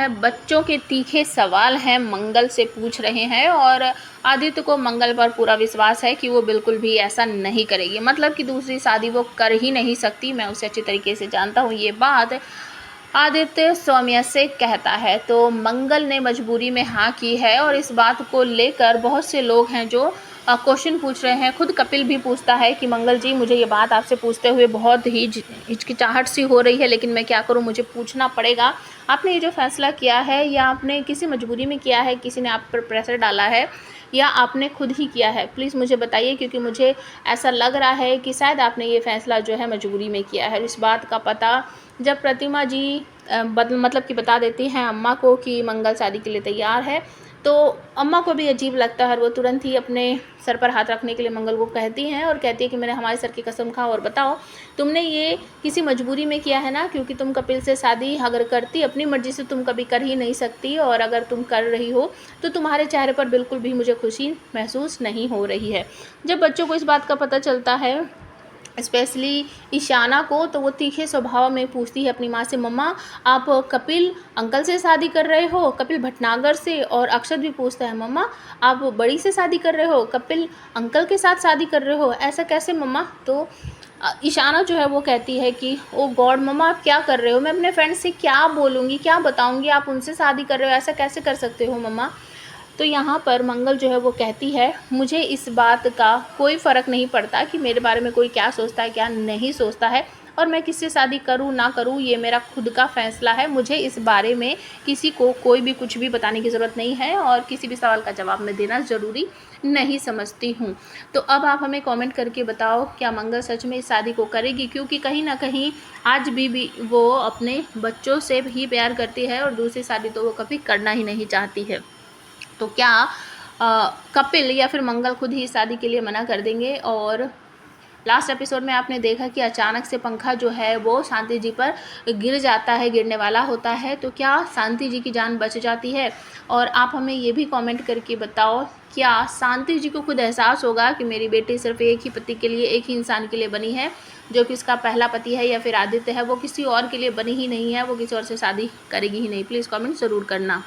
है बच्चों के तीखे सवाल हैं मंगल से पूछ रहे हैं और आदित्य को मंगल पर पूरा विश्वास है कि वो बिल्कुल भी ऐसा नहीं करेगी, मतलब कि दूसरी शादी वो कर ही नहीं सकती। मैं उसे अच्छी तरीके से जानता हूँ, ये बात आदित्य सौम्या से कहता है। तो मंगल ने मजबूरी में हाँ की है और इस बात को लेकर बहुत से लोग हैं जो क्वेश्चन पूछ रहे हैं। खुद कपिल भी पूछता है कि मंगल जी, मुझे ये बात आपसे पूछते हुए बहुत ही हिचकिचाहट सी हो रही है, लेकिन मैं क्या करूं, मुझे पूछना पड़ेगा। आपने ये जो फैसला किया है या आपने किसी मजबूरी में किया है, किसी ने आप पर प्रेशर डाला है या आपने खुद ही किया है, प्लीज़ मुझे बताइए, क्योंकि मुझे ऐसा लग रहा है कि शायद आपने ये फ़ैसला जो है मजबूरी में किया है। इस बात का पता जब प्रतिमा जी मतलब कि बता देती हैं अम्मा को कि मंगल शादी के लिए तैयार है, तो अम्मा को भी अजीब लगता है और वो तुरंत ही अपने सर पर हाथ रखने के लिए मंगल को कहती हैं और कहती है कि मैंने हमारे सर की कसम खा और बताओ, तुमने ये किसी मजबूरी में किया है ना, क्योंकि तुम कपिल से शादी अगर करती अपनी मर्ज़ी से तुम कभी कर ही नहीं सकती, और अगर तुम कर रही हो तो तुम्हारे चेहरे पर बिल्कुल भी मुझे खुशी महसूस नहीं हो रही है। जब बच्चों को इस बात का पता चलता है, स्पेशली ईशाना को, तो वो तीखे स्वभाव में पूछती है अपनी माँ से, मम्मा आप कपिल अंकल से शादी कर रहे हो, कपिल भटनागर से। और अक्षत भी पूछता है, मम्मा आप बड़ी से शादी कर रहे हो, कपिल अंकल के साथ शादी कर रहे हो, ऐसा कैसे मम्मा। तो ईशाना जो है वो कहती है कि ओ गॉड मम्मा आप क्या कर रहे हो, मैं अपने फ्रेंड से क्या बोलूँगी, क्या बताऊँगी, आप उनसे शादी कर रहे हो, ऐसा कैसे कर सकते हो मम्मा। तो यहाँ पर मंगल जो है वो कहती है, मुझे इस बात का कोई फ़र्क नहीं पड़ता कि मेरे बारे में कोई क्या सोचता है क्या नहीं सोचता है, और मैं किससे शादी करूँ ना करूँ ये मेरा खुद का फ़ैसला है। मुझे इस बारे में किसी को कोई भी कुछ भी बताने की ज़रूरत नहीं है और किसी भी सवाल का जवाब मैं देना ज़रूरी नहीं समझती हूँ। तो अब आप हमें कमेंट करके बताओ, क्या मंगल सच में इस शादी को करेगी, क्योंकि कहीं ना कहीं आज भी वो अपने बच्चों से भी प्यार करती है और दूसरी शादी तो वो कभी करना ही नहीं चाहती है। तो क्या कपिल या फिर मंगल खुद ही शादी के लिए मना कर देंगे। और लास्ट एपिसोड में आपने देखा कि अचानक से पंखा जो है वो शांति जी पर गिर जाता है, गिरने वाला होता है, तो क्या शांति जी की जान बच जाती है। और आप हमें ये भी कमेंट करके बताओ, क्या शांति जी को खुद एहसास होगा कि मेरी बेटी सिर्फ एक ही पति के लिए, एक ही इंसान के लिए बनी है, जो कि उसका पहला पति है या फिर आदित्य है, वो किसी और के लिए बनी ही नहीं है, वो किसी और से शादी करेगी ही नहीं। प्लीज़ कमेंट ज़रूर करना।